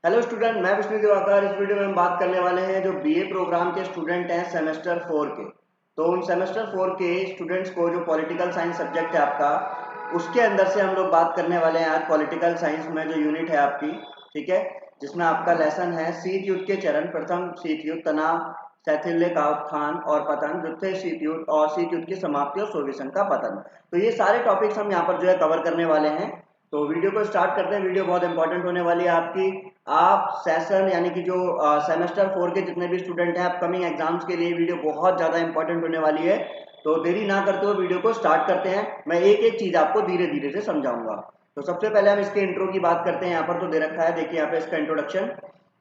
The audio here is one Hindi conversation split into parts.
हेलो स्टूडेंट, मैं विष्णु दिवाकर। इस वीडियो में हम बात करने वाले हैं जो बीए प्रोग्राम के स्टूडेंट हैं सेमेस्टर 4 के। तो उन सेमेस्टर 4 के स्टूडेंट्स को जो पॉलिटिकल साइंस सब्जेक्ट है आपका, उसके अंदर से हम लोग बात करने वाले हैं आज पॉलिटिकल साइंस में जो यूनिट है आपकी, ठीक है, जिसमें आपका लेसन है शीत युद्ध के चरण। प्रथम शीत युद्ध, तनाव, शैथिल्य का उत्थान और पतन, द्वितीय शीत युद्ध और शीत युद्ध की समाप्ति और सोवियत संघ का पतन। तो ये सारे टॉपिक्स हम यहाँ पर जो है कवर करने वाले हैं। तो वीडियो को स्टार्ट करते हैं। वीडियो बहुत इंपॉर्टेंट होने वाली है आपकी। आप सेशन यानी कि जो सेमेस्टर 4 के जितने भी स्टूडेंट हैं अपकमिंग एग्जाम्स के लिए वीडियो बहुत ज़्यादा इंपॉर्टेंट होने वाली है। तो देरी ना करते हुए वीडियो को स्टार्ट करते हैं। मैं एक एक चीज़ आपको धीरे धीरे से समझाऊंगा। तो सबसे पहले हम इसके इंट्रो की बात करते हैं। यहाँ पर तो दे रखा है, देखिए यहाँ पे इसका इंट्रोडक्शन।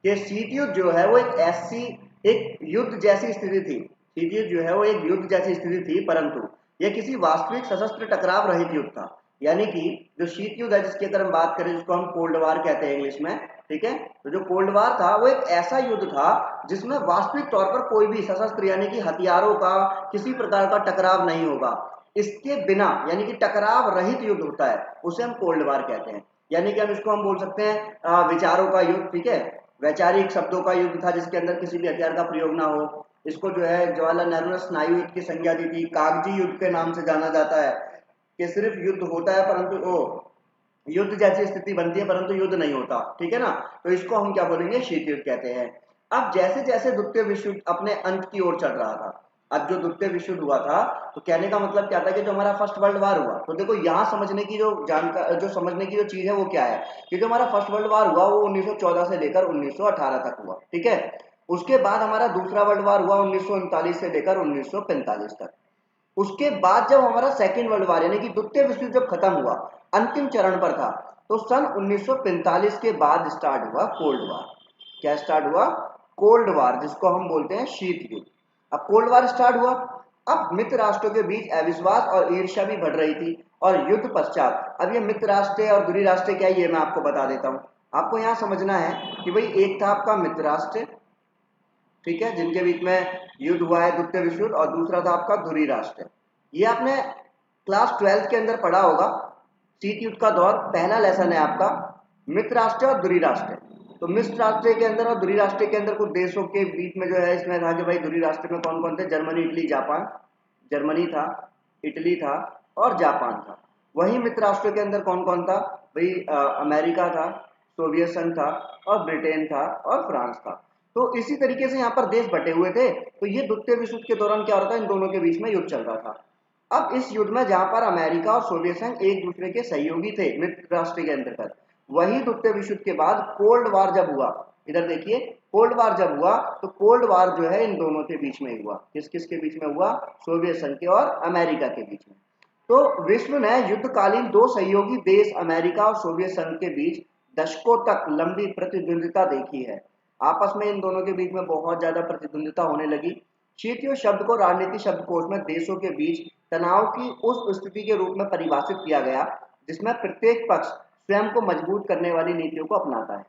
कि शीत युद्ध जो है वो एक युद्ध जैसी स्थिति थी। शीत युद्ध जो है वो एक युद्ध जैसी स्थिति थी, परंतु यह किसी वास्तविक सशस्त्र टकराव रहित युद्ध था। यानी कि जो शीत युद्ध है जिसकी अगर हम बात करें, जिसको हम कोल्ड वार कहते हैं इंग्लिश में, ठीक है, तो जो कोल्ड वार था वो एक ऐसा युद्ध था जिसमें वास्तविक तौर पर कोई भी सशस्त्र यानी कि हथियारों का किसी प्रकार का टकराव नहीं होगा। इसके बिना यानी कि टकराव रहित युद्ध होता है, उसे हम कोल्ड वार कहते हैं। यानी कि हम बोल सकते हैं विचारों का युद्ध, ठीक है, वैचारिक शब्दों का युद्ध था जिसके अंदर किसी भी हथियार का प्रयोग ना हो। इसको जो है जवाहरलाल नेहरू ने स्नायु युद्ध की संज्ञा दी थी। कागजी युद्ध के नाम से जाना जाता है कि सिर्फ युद्ध होता है परंतु वो युद्ध जैसी स्थिति बनती है परंतु युद्ध नहीं होता, ठीक है ना। तो इसको हम क्या बोलेंगे, शीत युद्ध कहते हैं। अब जैसे जैसे द्वितीय विश्व युद्ध अपने अंत की ओर चल रहा था, अब जो द्वितीय विश्व युद्ध हुआ था, तो कहने का मतलब क्या था कि जो हमारा फर्स्ट वर्ल्ड वार हुआ, तो देखो यहाँ समझने की जो समझने की जो चीज है वो क्या है कि जो हमारा फर्स्ट वर्ल्ड वार हुआ वो 1914 से लेकर 1918 तक हुआ, ठीक है। उसके बाद हमारा दूसरा वर्ल्ड वार हुआ 1939 से लेकर 1945 तक। उसके बाद जब हमारा सेकेंड वर्ल्ड वार यानी कि द्वितीय विश्व युद्ध जब खत्म हुआ, अंतिम चरण पर था, तो सन 1945 के बाद स्टार्ट हुआ कोल्ड वार। क्या स्टार्ट हुआ? कोल्ड वार, जिसको हम बोलते हैं शीत युद्ध। अब कोल्ड वार स्टार्ट हुआ। अब मित्र राष्ट्रों के बीच अविश्वास और ईर्ष्या भी बढ़ रही थी। और युद्ध पश्चात अब ये मित्र राष्ट्र और धुरी राष्ट्र क्या है ये मैं आपको बता देता हूँ। आपको यहाँ समझना है कि भाई एक था आपका मित्र राष्ट्र, ठीक है, जिनके बीच में युद्ध हुआ है द्वितीय विश्व युद्ध, और दूसरा था आपका धुरी राष्ट्र। ये आपने क्लास 12 के अंदर पढ़ा होगा। शीत युद्ध का दौर पहला लेसन है आपका मित्र राष्ट्र और धुरी राष्ट्र। तो मित्र राष्ट्र के अंदर और धुरी राष्ट्र के अंदर कुछ देशों के बीच में जो है इसमें था कि भाई धुरी राष्ट्र में कौन कौन थे, जर्मनी, इटली, जापान। जर्मनी था, इटली था और जापान था। वही मित्र राष्ट्र के अंदर कौन कौन था भाई, अमेरिका था, सोवियत संघ था और ब्रिटेन था और फ्रांस था। तो इसी तरीके से यहाँ पर देश बटे हुए थे। तो ये द्वितीय विश्व युद्ध के दौरान क्या होता है, इन दोनों के बीच में युद्ध चल रहा था। अब इस युद्ध में जहां पर अमेरिका और सोवियत संघ एक दूसरे के सहयोगी थे मित्र राष्ट्र के अंतर्गत, वही द्वितीय विश्व युद्ध के बाद कोल्ड वार जब हुआ, इधर देखिए, कोल्ड वार जब हुआ तो कोल्ड वार जो है इन दोनों के बीच में हुआ। किस किस के बीच में हुआ? सोवियत संघ के और अमेरिका के बीच में। तो विश्व ने युद्धकालीन दो सहयोगी देश अमेरिका और सोवियत संघ के बीच दशकों तक लंबी प्रतिद्वंदिता देखी है। आपस में इन दोनों के बीच में बहुत ज्यादा प्रतिद्वंदिता होने लगी। शीत युद्ध शब्द को राजनीति शब्दकोश में देशों के बीच तनाव की उस स्थिति के रूप में परिभाषित किया गया जिसमें प्रत्येक पक्ष स्वयं को मजबूत करने वाली नीतियों को अपनाता है।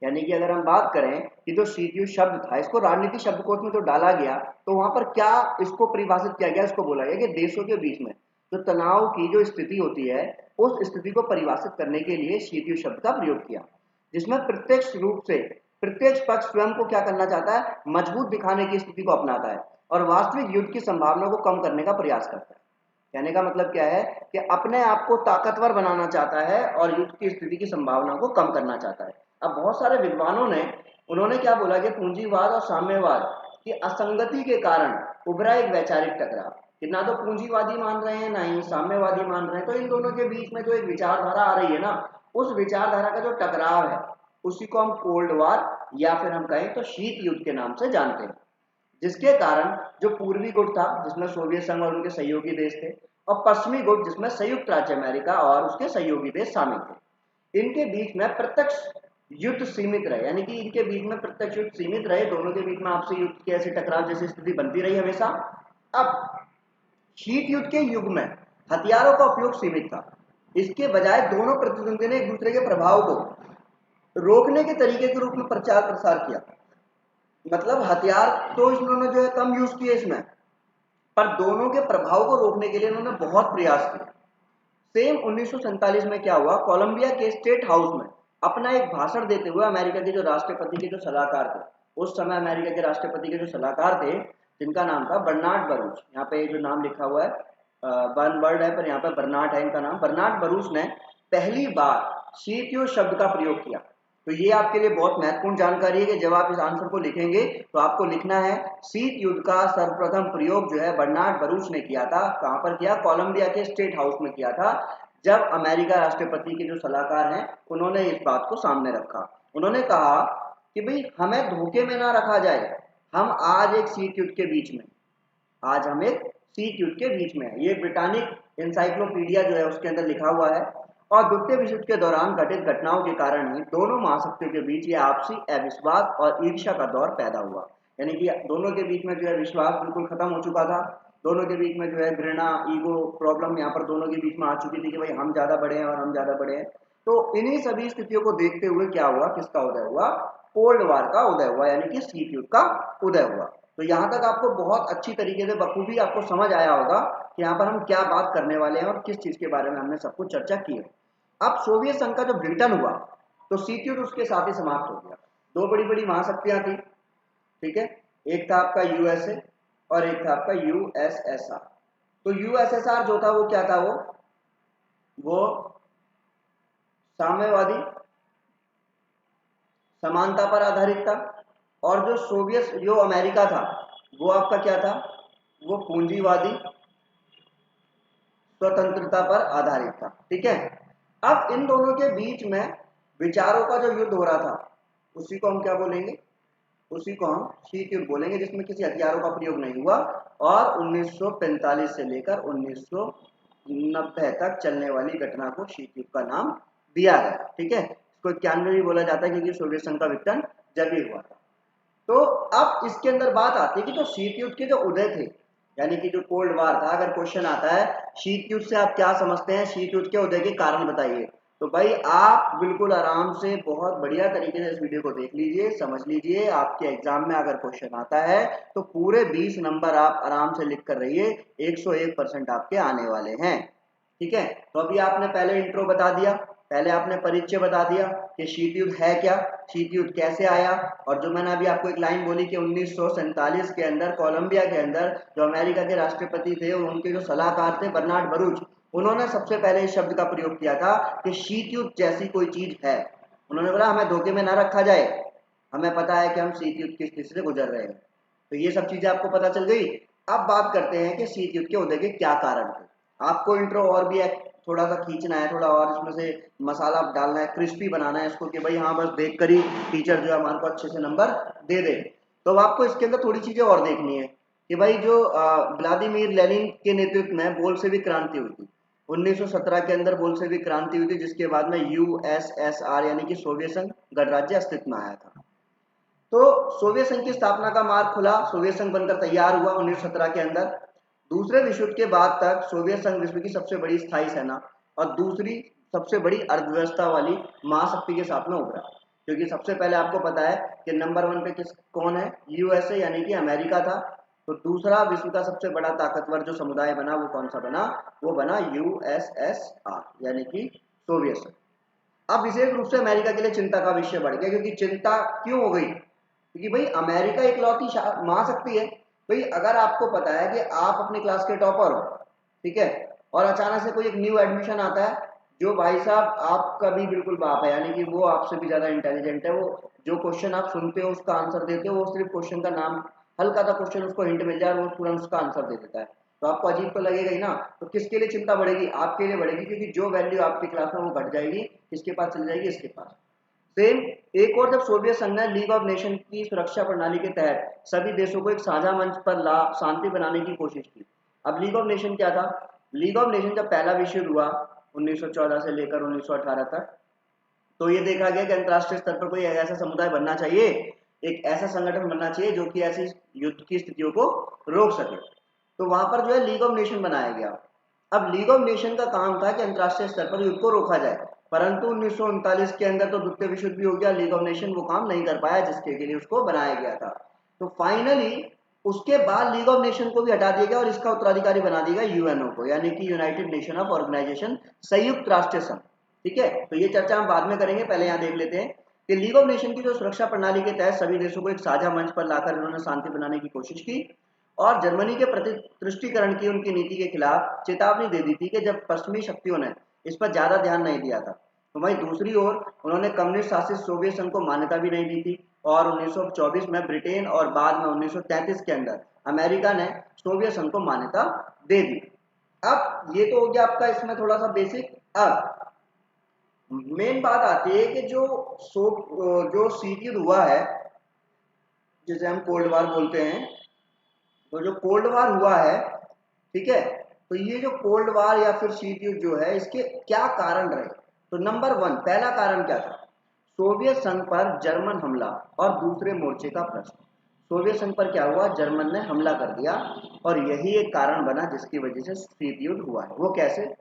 यानी कि अगर हम बात करें कि जो शीत युद्ध शब्द था इसको राजनीति शब्दकोश में तो डाला गया, तो वहां पर क्या इसको परिभाषित किया गया, इसको बोला गया कि देशों के बीच में जो तनाव की जो स्थिति होती है उस स्थिति को परिभाषित करने के लिए शीत युद्ध शब्द का प्रयोग किया, जिसमें प्रत्यक्ष रूप से प्रत्येक पक्ष स्वयं को क्या करना चाहता है, मजबूत दिखाने की स्थिति को अपनाता है और वास्तविक युद्ध की संभावना को कम करने का प्रयास करता है। कहने का मतलब क्या है कि अपने आप को ताकतवर बनाना चाहता है और युद्ध की स्थिति की संभावना को कम करना चाहता है। अब बहुत सारे विद्वानों ने उन्होंने क्या बोला कि पूंजीवाद और साम्यवाद की असंगति के कारण उभरा एक वैचारिक टकराव, कि ना तो पूंजीवादी मान रहे हैं ना ही साम्यवादी मान रहे हैं, तो इन दोनों के बीच में जो एक विचारधारा आ रही है ना, उस विचारधारा का जो टकराव है उसी को हम कोल्ड वार या फिर हम कहें तो शीत युद्ध के नाम से जानते हैं। जिसके कारण जो पूर्वी गुट था जिसमें सोवियत संघ और उनके सहयोगी देश थे, और पश्चिमी गुट जिसमें संयुक्त राज्य अमेरिका और उसके सहयोगी देश शामिल थे, इनके बीच में प्रत्यक्ष युद्ध सीमित रहे। यानी कि इनके बीच में प्रत्यक्ष युद्ध सीमित रहे, दोनों के बीच में आपसी युद्ध की ऐसी टकराव जैसी स्थिति बनती रही हमेशा। अब शीत युद्ध के युग में हथियारों का उपयोग सीमित था। इसके बजाय दोनों प्रतिद्वंदी ने एक दूसरे के प्रभाव को रोकने के तरीके के रूप में प्रचार प्रसार किया। मतलब हथियार तो इन्होंने जो है कम यूज किए इसमें, पर दोनों के प्रभाव को रोकने के लिए इन्होंने बहुत प्रयास किए। सेम 1947 में क्या हुआ, कोलंबिया के स्टेट हाउस में अपना एक भाषण देते हुए अमेरिका के जो राष्ट्रपति के जो सलाहकार थे, उस समय अमेरिका के राष्ट्रपति के जो सलाहकार थे जिनका नाम था बर्नार्ड बरूच, यहाँ पे जो नाम लिखा हुआ है वन वर्ड है पर यहाँ पे बर्नार्ड है इनका नाम, बर्नार्ड बरूच ने पहली बार शीत युद्ध शब्द का प्रयोग किया। तो ये आपके लिए बहुत महत्वपूर्ण जानकारी है कि जब आप इस आंसर को लिखेंगे तो आपको लिखना है शीत युद्ध का सर्वप्रथम प्रयोग जो है बर्नार्ड बरूच ने किया था। कहां पर किया? कोलंबिया के स्टेट हाउस में किया था, जब अमेरिका राष्ट्रपति के जो सलाहकार हैं उन्होंने इस बात को सामने रखा। उन्होंने कहा कि भाई हमें धोखे में ना रखा जाए, हम आज एक शीत युद्ध के बीच में, आज हम एक शीत युद्ध के बीच में है। ये ब्रिटानिक इंसाइक्लोपीडिया जो है उसके अंदर लिखा हुआ है। और द्वितीय विश्व युद्ध के दौरान घटित घटनाओं के कारण ही दोनों महाशक्तियों के बीच ये आपसी अविश्वास और ईर्ष्या का दौर पैदा हुआ। यानी कि दोनों के बीच में जो है विश्वास बिल्कुल खत्म हो चुका था, दोनों के बीच में जो है घृणा, ईगो प्रॉब्लम यहाँ पर दोनों के बीच में आ चुकी थी कि भाई हम ज्यादा बड़े हैं और हम ज्यादा बड़े हैं। तो इन्हीं सभी स्थितियों को देखते हुए क्या हुआ, किसका उदय हुआ? कोल्ड वार का उदय हुआ, यानी कि शीत युद्ध का उदय हुआ। तो यहाँ तक आपको बहुत अच्छी तरीके से बखूबी आपको समझ आया होगा कि यहाँ पर हम क्या बात करने वाले हैं और किस चीज के बारे में हमने सब कुछ चर्चा की है। अब सोवियत संघ का जो विघटन हुआ तो शीत युद्ध उसके साथ ही समाप्त हो गया। दो बड़ी बड़ी महाशक्तियां थी, ठीक है, एक था आपका यूएसए और एक था आपका यूएसएसआर। तो यूएसएसआर जो था वो क्या था? वो साम्यवादी समानता पर आधारित था, और जो सोवियत जो अमेरिका था वो आपका क्या था? वो पूंजीवादी स्वतंत्रता पर आधारित था, ठीक है। अब इन दोनों के बीच में विचारों का जो युद्ध हो रहा था उसी को हम क्या बोलेंगे? उसी को हम शीत युद्ध बोलेंगे, जिसमें किसी हथियारों का प्रयोग नहीं हुआ और 1945 से लेकर 1990 तक चलने वाली घटना को शीत युद्ध का नाम दिया गया, ठीक है। इसको 91 भी बोला जाता है क्योंकि सोवियत संघ का विघटन जब ही हुआ था। तो अब इसके अंदर बात आती है कि जो शीत युद्ध के जो उदय थे, यानी कि जो कोल्ड वार था, अगर क्वेश्चन आता है शीत युद्ध से आप क्या समझते हैं, शीत युद्ध के उदय के कारण बताइए, तो भाई आप बिल्कुल आराम से बहुत बढ़िया तरीके से इस वीडियो को देख लीजिए, समझ लीजिए। आपके एग्जाम में अगर क्वेश्चन आता है तो पूरे 20 नंबर आप आराम से लिख कर रहिए, 101% आपके आने वाले हैं, ठीक है। तो अभी आपने पहले इंट्रो बता दिया, पहले आपने परिचय बता दिया कि शीत युद्ध है क्या, शीत युद्ध कैसे आया, और जो मैंने अभी आपको एक लाइन बोली कि 1947 के अंदर कोलंबिया के अंदर जो अमेरिका के राष्ट्रपति थे उनके जो सलाहकार थे बर्नार्ड बरूच, उन्होंने सबसे पहले इस शब्द का प्रयोग किया था कि शीत युद्ध जैसी कोई चीज है। उन्होंने बोला हमें धोखे में ना रखा जाए, हमें पता है कि हम शीत युद्ध की स्थिति से गुजर रहे हैं। तो ये सब चीजें आपको पता चल गई। अब बात करते हैं कि शीत युद्ध के उदय के क्या कारण थे। आपको इंट्रो और भी थोड़ा सा खींचना है, थोड़ा और इसमें से मसाला डालना है, क्रिस्पी बनाना है इसको कि भाई हाँ बस देख कर ही टीचर जो है हमारे को अच्छे से नंबर दे दे। तो आपको इसके अंदर थोड़ी चीजें और देखनी है कि भाई जो व्लादिमीर लेनिन के नेतृत्व में बोल्शेविक क्रांति हुई थी 1917 के अंदर, बोल्शेविक क्रांति हुई थी जिसके बाद में यूएसएसआर यानी कि सोवियत संघ गणराज्य अस्तित्व में आया था। तो सोवियत संघ की स्थापना का मार्ग खुला, सोवियत संघ बनकर तैयार हुआ 1917 के अंदर। दूसरे विश्व युद्ध के बाद तक सोवियत संघ विश्व की सबसे बड़ी स्थायी सेना और दूसरी सबसे बड़ी अर्थव्यवस्था वाली महाशक्ति के साथ में उभरा, क्योंकि सबसे पहले आपको पता है कि नंबर 1 पे कौन है? यूएसए यानी कि अमेरिका था। तो दूसरा विश्व का सबसे बड़ा ताकतवर जो समुदाय बना वो कौन सा बना? वो बना यूएसएसआर यानी कि सोवियत संघ। अब विशेष रूप से अमेरिका के लिए चिंता का विषय बढ़ गया, क्योंकि चिंता क्यों हो गई? क्योंकि भाई अमेरिका इकलौती महाशक्ति है। भाई अगर आपको पता है कि आप अपनी क्लास के टॉपर हो, ठीक है, और अचानक से कोई एक न्यू एडमिशन आता है जो भाई साहब आपका भी बिल्कुल बाप है, यानी कि वो आपसे भी ज्यादा इंटेलिजेंट है, वो जो क्वेश्चन आप सुनते हो उसका आंसर देते हो, वो सिर्फ क्वेश्चन का नाम हल्का सा क्वेश्चन उसको हिंट मिल जाए वो तुरंत उसका आंसर दे देता है, तो आपको अजीब तो लगेगा ही ना। तो किसके लिए चिंता बढ़ेगी? आपके लिए बढ़ेगी, क्योंकि जो वैल्यू आपकी क्लास में वो घट जाएगी, किसके पास चली जाएगी? इसके पास। सेम एक और, जब सोवियत संघ ने लीग ऑफ नेशन की सुरक्षा प्रणाली के तहत सभी देशों को एक साझा मंच पर ला शांति बनाने की कोशिश की। अब लीग ऑफ नेशन क्या था? लीग ऑफ नेशन जब पहला विश्व युद्ध हुआ 1914 से लेकर 1918 तक, तो ये देखा गया कि अंतरराष्ट्रीय स्तर पर कोई ऐसा समुदाय बनना चाहिए, एक ऐसा संगठन बनना चाहिए जो कि ऐसी युद्ध की स्थितियों को रोक सके। तो वहां पर जो है लीग ऑफ नेशन बनाया गया। अब लीग ऑफ नेशन का काम था कि अंतरराष्ट्रीय स्तर पर युद्ध को रोका जाए, परंतु 1939 के अंदर तो द्वितीय विश्व युद्ध भी हो गया, लीग ऑफ नेशन वो काम नहीं कर पाया जिसके लिए उसको बनाया गया था। तो फाइनली उसके बाद लीग ऑफ नेशन को भी हटा दिया गया और इसका उत्तराधिकारी बना दिया गया यूएनओ को, यानी कि यूनाइटेड नेशन ऑफ ऑर्गेनाइजेशन, संयुक्त राष्ट्र संघ। ठीक है, तो ये चर्चा हम बाद में करेंगे, पहले यहाँ देख लेते हैं कि लीग ऑफ नेशन की जो सुरक्षा प्रणाली के तहत सभी देशों को एक साझा मंच पर लाकर इन्होंने शांति बनाने की कोशिश की और जर्मनी के प्रति तुष्टिकरण की उनकी नीति के खिलाफ चेतावनी दे दी थी कि जब पश्चिमी शक्तियों ने इस पर ज्यादा ध्यान नहीं दिया था। तो वहीं दूसरी ओर उन्होंने कम्युनिस्ट शासित सोवियत संघ को मान्यता भी नहीं दी थी और 1924 में ब्रिटेन और बाद में 1933 के अंदर अमेरिका ने सोवियत संघ को मान्यता दे दी। अब ये तो हो गया आपका इसमें थोड़ा सा बेसिक। अब मेन बात आती है कि जो शीत युद्ध हुआ है जिसे हम कोल्ड वार बोलते हैं, तो जो कोल्ड वार हुआ है, ठीक है, तो ये जो कोल्ड वार या फिर शीत युद्ध जो है इसके क्या कारण रहे। तो नंबर 1 पहला कारण क्या था, सोवियत संघ पर जर्मन हमला और दूसरे मोर्चे का प्रश्न। सोवियत संघ पर क्या हुआ, जर्मन ने हमला कर दिया और यही एक कारण बना जिसकी वजह से शीत युद्ध हुआ है। वो कैसे,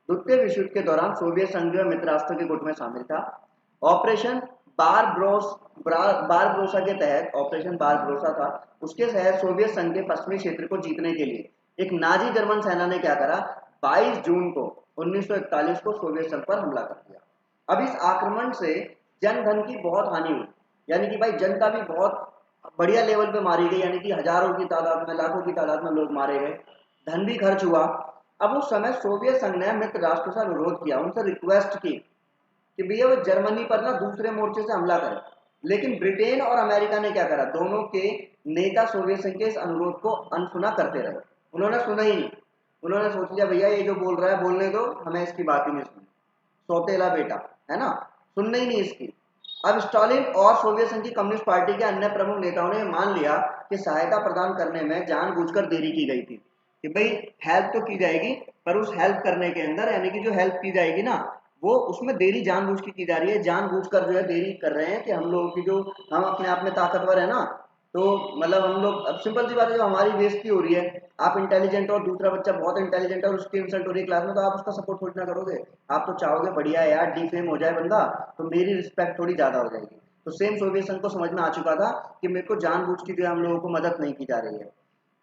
द्वितीय विश्व युद्ध के दौरान सोवियत संघ जो है मित्र राष्ट्रों के गुट में शामिल था। ऑपरेशन बारबरोसा के तहत, ऑपरेशन बारबरोसा था, उसके तहत सोवियत संघ के पश्चिमी क्षेत्र को जीतने के लिए एक नाजी जर्मन सेना ने क्या करा, 22 जून को 1941 को सोवियत संघ पर हमला कर दिया। अब इस आक्रमण से जन धन की बहुत हानि हुई, यानी कि भाई जनता भी बहुत बढ़िया लेवल पे मारी गई, यानी कि हजारों की तादाद में, लाखों की तादाद में लोग मारे गए, धन भी खर्च हुआ। अब उस समय सोवियत संघ ने मित्र राष्ट्रों से अनुरोध किया, उनसे रिक्वेस्ट की कि भैया वो जर्मनी पर ना दूसरे मोर्चे से हमला करे, लेकिन ब्रिटेन और अमेरिका ने क्या करा, दोनों के नेता सोवियत संघ के इस अनुरोध को अनसुना करते रहे। उन्होंने सुना ही नहीं, उन्होंने सोच लिया भैया ये जो बोल रहा है बोलने दो, हमें इसकी बात ही नहीं सुनी, सौतेला बेटा है ना, सुनने ही नहीं इसकी। अब स्टालिन और सोवियत संघ की कम्युनिस्ट पार्टी के अन्य प्रमुख नेताओं ने मान लिया कि सहायता प्रदान करने में जानबूझकर देरी की गई थी, कि भाई हेल्प तो की जाएगी पर उस हेल्प करने के अंदर, यानी कि जो हेल्प की जाएगी ना वो उसमें देरी जानबूझ की जा रही है, जानबूझकर जो है देरी कर रहे हैं कि हम लोगों की जो, हम अपने आप में ताकतवर है ना, तो मतलब हम लोग, अब सिंपल सी बात है, जो हमारी बेइज्जती हो रही है, आप इंटेलिजेंट और दूसरा बच्चा बहुत इंटेलिजेंट और उसकी इंसल्ट हो रही है क्लास में, तो आप उसका सपोर्ट थोड़ी ना करोगे, आप तो चाहोगे बढ़िया है यार डिफेम हो जाए बंदा तो मेरी रिस्पेक्ट थोड़ी ज्यादा हो जाएगी। तो सेम सोवियत संघ को समझ में आ चुका था कि मेरे को जानबूझ के जो हम लोगों को मदद नहीं की जा रही है।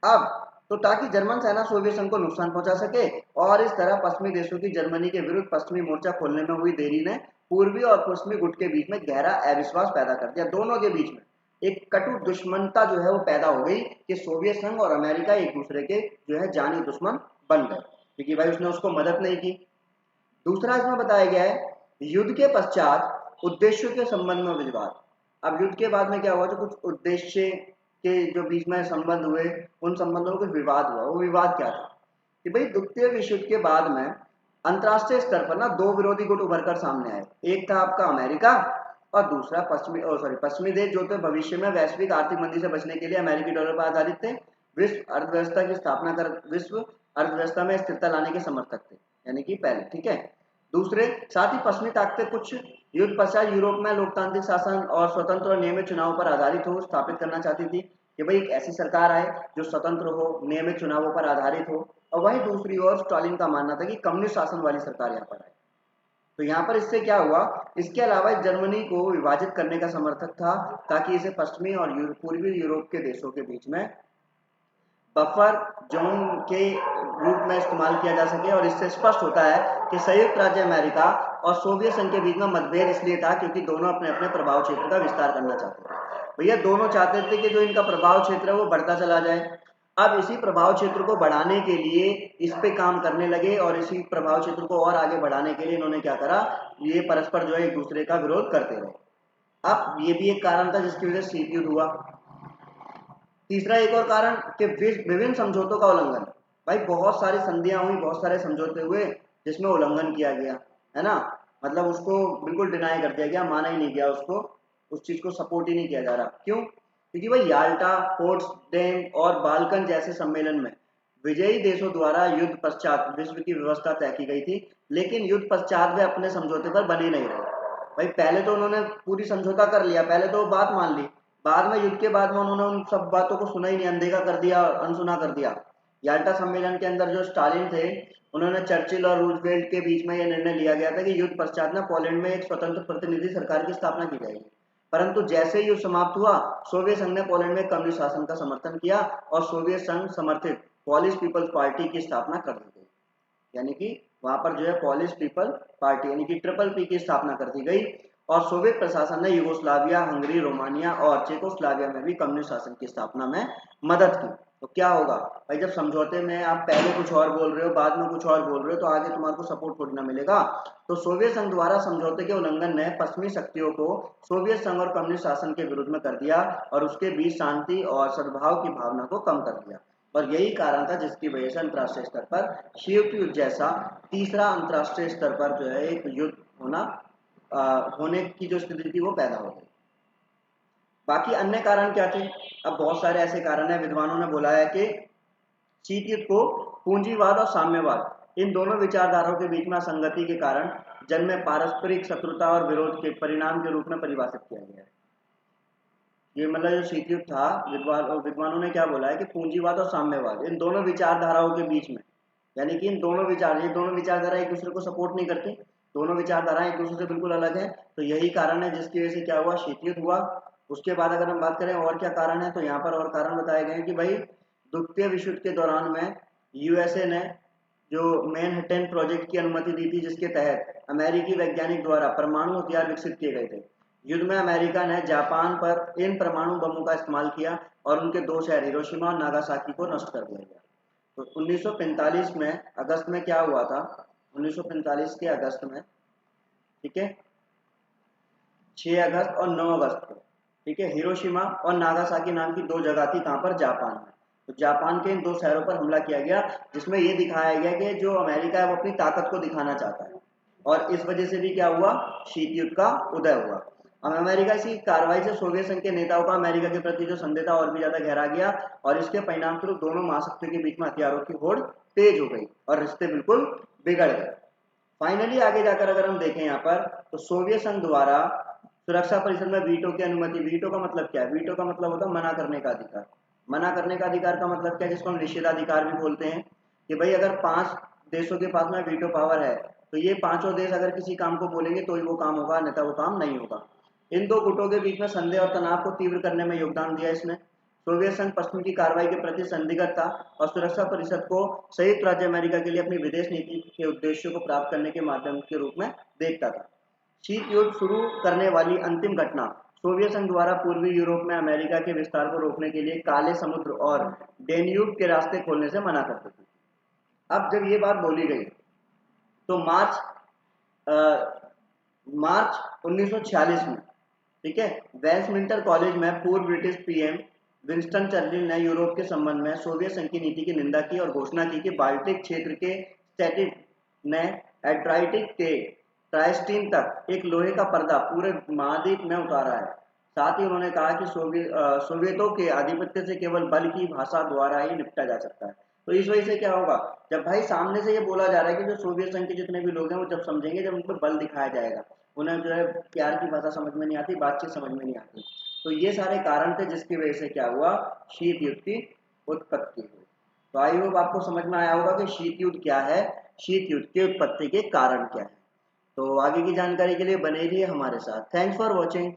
अब तो ताकि जर्मन सेना सोवियत संघ को नुकसान पहुंचा सके और इस तरह पश्चिमी देशों की जर्मनी के विरुद्ध पश्चिमी मोर्चा खोलने में हुई देरी ने पूर्वी और पश्चिमी गुट के बीच में गहरा अविश्वास पैदा कर दिया। दोनों के बीच में एक कटु दुश्मनता जो है वो पैदा हो गई कि सोवियत संघ और अमेरिका एक दूसरे के जो है जानी दुश्मन बन गए, क्योंकि भाई उसने उसको मदद नहीं की। दूसरा इसमें बताया गया है युद्ध के पश्चात उद्देश्यों के संबंध में विवाद। अब युद्ध के बाद में क्या हुआ, जो कुछ उद्देश्य के जो बीच में संबंध हुए उन संबंधों में कुछ विवाद हुआ। वो विवाद क्या था कि भाई द्वितीय विश्व युद्ध के बाद में अंतरराष्ट्रीय स्तर पर ना दो विरोधी गुट उभर कर सामने आए। एक था आपका अमेरिका और दूसरा पश्चिमी देश, जो थे भविष्य में वैश्विक आर्थिक मंदी से बचने के लिए अमेरिकी डॉलर पर आधारित थे, विश्व अर्थव्यवस्था की स्थापना कर विश्व अर्थव्यवस्था में स्थिरता लाने के समर्थक थे, यानी कि पहले, ठीक है। दूसरे, साथ ही पश्चिमी ताकतें कुछ युद्ध पश्चात यूरोप में लोकतांत्रिक शासन और स्वतंत्र और नियमित चुनाव पर आधारित हो स्थापित करना चाहती थी कि भाई एक ऐसी सरकार आए जो स्वतंत्र हो, नियमित चुनावों पर आधारित हो। और वहीं दूसरी ओर स्टालिन का मानना था कि कम्युनिस्ट शासन वाली सरकार यहाँ पर आए। तो यहाँ पर इससे क्या हुआ, इसके अलावा जर्मनी को विभाजित करने का समर्थक था ताकि इसे पश्चिमी और पूर्वी यूरोप के देशों के बीच में बफर जोन के रूप में इस्तेमाल किया जा सके। और इससे स्पष्ट होता है कि संयुक्त राज्य अमेरिका और सोवियत संघ के बीच में मतभेद इसलिए था क्योंकि दोनों अपने अपने प्रभाव क्षेत्र का विस्तार करना चाहते थे। भैया दोनों चाहते थे कि जो इनका प्रभाव क्षेत्र है वो बढ़ता चला जाए। अब इसी प्रभाव क्षेत्र को बढ़ाने के लिए इस पे काम करने लगे और इसी प्रभाव क्षेत्र को और आगे बढ़ाने के लिए इन्होंने क्या करा, ये परस्पर जो है एक दूसरे का विरोध करते रहे। अब ये भी एक कारण था जिसकी वजह से शीत युद्ध हुआ। तीसरा एक और कारण कि विभिन्न समझौतों का उल्लंघन। भाई बहुत सारी संधियां हुई, बहुत सारे समझौते हुए जिसमें उल्लंघन किया गया, है ना, मतलब उसको बिल्कुल डिनाई कर दिया गया, माना ही नहीं गया उसको, उस चीज को सपोर्ट ही नहीं किया जा रहा। क्यों, क्योंकि भाई याल्टा, पोट्सडेम और बाल्कन जैसे सम्मेलन में विजयी देशों द्वारा युद्ध पश्चात विश्व की व्यवस्था तय की गई थी, लेकिन युद्ध पश्चात वे अपने समझौते पर बने नहीं रहे। भाई पहले तो उन्होंने पूरी समझौता कर लिया, पहले तो बात मान ली, बाद में युद्ध के बाद में उन्होंने उन सब बातों को सुना ही नहीं, अनदेखा कर दिया, अनसुना कर दिया। याल्टा सम्मेलन के अंदर जो स्टालिन थे उन्होंने चर्चिल और रूजवेल्ट के बीच में यह निर्णय लिया गया था कि युद्ध पश्चात में पोलैंड में एक स्वतंत्र प्रतिनिधि सरकार की स्थापना की जाएगी। परंतु जैसे ही युद्ध समाप्त हुआ सोवियत संघ ने पोलैंड में कम्युनिस्ट शासन का समर्थन किया और सोवियत संघ समर्थित पोलिश पीपल्स पार्टी की स्थापना कर दी गई, यानी कि वहां पर जो है पोलिश पीपल पार्टी यानी कि ट्रिपल पी की स्थापना कर दी गई और सोवियत प्रशासन ने यूगोस्लाविया, हंगरी, रोमानिया और चेकोस्लाविया में भी कम्युनिस्ट शासन की स्थापना में मदद की। तो क्या होगा भाई, जब समझौते में आप पहले कुछ और बोल रहे हो, बाद में कुछ और बोल रहे हो, तो आगे तुम्हारे को सपोर्ट थोड़ी ना मिलेगा। तो सोवियत संघ द्वारा समझौते के उल्लंघन ने पश्चिमी शक्तियों को सोवियत संघ और कम्युनिस्ट शासन के विरुद्ध में कर दिया और उसके बीच शांति और सद्भाव की भावना को कम कर दिया। और यही कारण था जिसकी वजह से अंतर्राष्ट्रीय स्तर पर शीत युद्ध जैसा तीसरा अंतर्राष्ट्रीय स्तर पर जो है एक युद्ध होने की जो स्थिति थी वो पैदा हो गई। बाकी अन्य कारण क्या थे? अब बहुत सारे ऐसे कारण हैं। विद्वानों ने बोला है कि शीत युद्ध को पूंजीवाद और साम्यवाद इन दोनों विचारधाराओं के बीच में असंगति के कारण जन्मे पारस्परिक शत्रुता और विरोध के परिणाम के रूप में परिभाषित किया गया है। ये मतलब जो शीत युद्ध था, विद्वानों ने क्या बोला है कि पूंजीवाद और साम्यवाद इन दोनों विचारधाराओं के बीच में, यानी कि ये दोनों विचारधारा एक दूसरे को सपोर्ट नहीं करती, दोनों विचारधाराएं एक दूसरे से बिल्कुल अलग है। तो यही कारण है जिसकी वजह से क्या हुआ, शीत युद्ध हुआ। उसके बाद अगर हम बात करें और क्या कारण है, तो यहाँ पर और कारण बताए गए हैं कि भाई द्वितीय विश्व युद्ध के दौरान में यूएसए ने जो मैनहट्टन प्रोजेक्ट की अनुमति दी थी, जिसके तहत अमेरिकी वैज्ञानिक द्वारा परमाणु हथियार विकसित किए गए थे। युद्ध में अमेरिका ने जापान पर इन परमाणु बमों का इस्तेमाल किया और उनके दो शहर हिरोशिमा और नागासाकी को नष्ट कर दिया गया। तो 1945 में अगस्त में क्या हुआ था, 1945 के अगस्त में, ठीक है, 6 अगस्त और 9 अगस्त को, ठीक है, हिरोशिमा और नागासाकी नाम की दो जगह थी, कहां पर, जापान में। तो जापान के इन दो शहरों पर हमला किया गया, जिसमें यह दिखाया गया कि जो अमेरिका है वो अपनी ताकत को दिखाना चाहता है और इस वजह से भी क्या हुआ, शीत युद्ध का उदय हुआ। अब अमेरिका की कार्रवाई से सोवियत संघ के नेताओं का अमेरिका के प्रति जो संदेह था और भी ज्यादा गहरा गया और इसके परिणाम स्वरूप दोनों महाशक्तियों के बीच में हथियारों की होड़ तेज हो गई और रिश्ते बिल्कुल बिगड़ गए। फाइनली आगे जाकर अगर हम देखें यहाँ पर, तो सोवियत संघ द्वारा सुरक्षा परिषद में वीटो की अनुमति, वीटो का मतलब क्या है, वीटो का मतलब होता है मना करने का अधिकार। मना करने का अधिकार का मतलब क्या है, जिसको हम निषेधाधिकार भी बोलते हैं, कि भाई अगर 5 देशों के पास में वीटो पावर है तो ये पांचों देश अगर किसी काम को बोलेंगे तो ही वो काम होगा, अन्यथा वो काम नहीं होगा। इन दो गुटों के बीच में संदेह और तनाव को तीव्र करने में योगदान दिया इसने। सोवियत संघ पश्चिम की कार्रवाई के प्रति संदिग्ध था और सुरक्षा परिषद को संयुक्त राज्य अमेरिका के लिए अपनी विदेश नीति के उद्देश्यों को प्राप्त करने के माध्यम के रूप में देखता था। शीत युद्ध शुरू करने वाली अंतिम घटना सोवियत संघ द्वारा पूर्वी यूरोप में अमेरिका के विस्तार को रोकने के लिए काले समुद्र और डेन्यूब के रास्ते खोलने से मना करती थी। अब जब ये बात बोली गई तो मार्च 1946 में, ठीक है, वेस्टमिंस्टर कॉलेज में पूर्व ब्रिटिश पीएम विंस्टन चर्चिल ने यूरोप के संबंध में सोवियत संघ की नीति की निंदा की और घोषणा की कि बाल्टिक क्षेत्र के स्टैटिक ने एड्राइटिक के ट्राइस्टीन तक एक लोहे का पर्दा पूरे महाद्वीप में उतारा है। साथ ही उन्होंने कहा कि सोवियतों के आधिपत्य से केवल बल की भाषा द्वारा ही निपटा जा सकता है। तो इस वजह से क्या होगा, जब भाई सामने से ये बोला जा रहा है कि जो सोवियत संघ के जितने भी लोग हैं वो जब समझेंगे, जब उनको बल दिखाया जाएगा, उन्हें जो है प्यार की भाषा समझ में नहीं आती, बातचीत समझ में नहीं आती। तो ये सारे कारण थे जिसकी वजह से क्या हुआ, शीत युद्ध की उत्पत्ति हुई। तो आई होप आपको समझ में आया होगा कि शीत युद्ध क्या है, शीत युद्ध की उत्पत्ति के कारण क्या है। तो आगे की जानकारी के लिए बने रहिए हमारे साथ। Thanks for watching.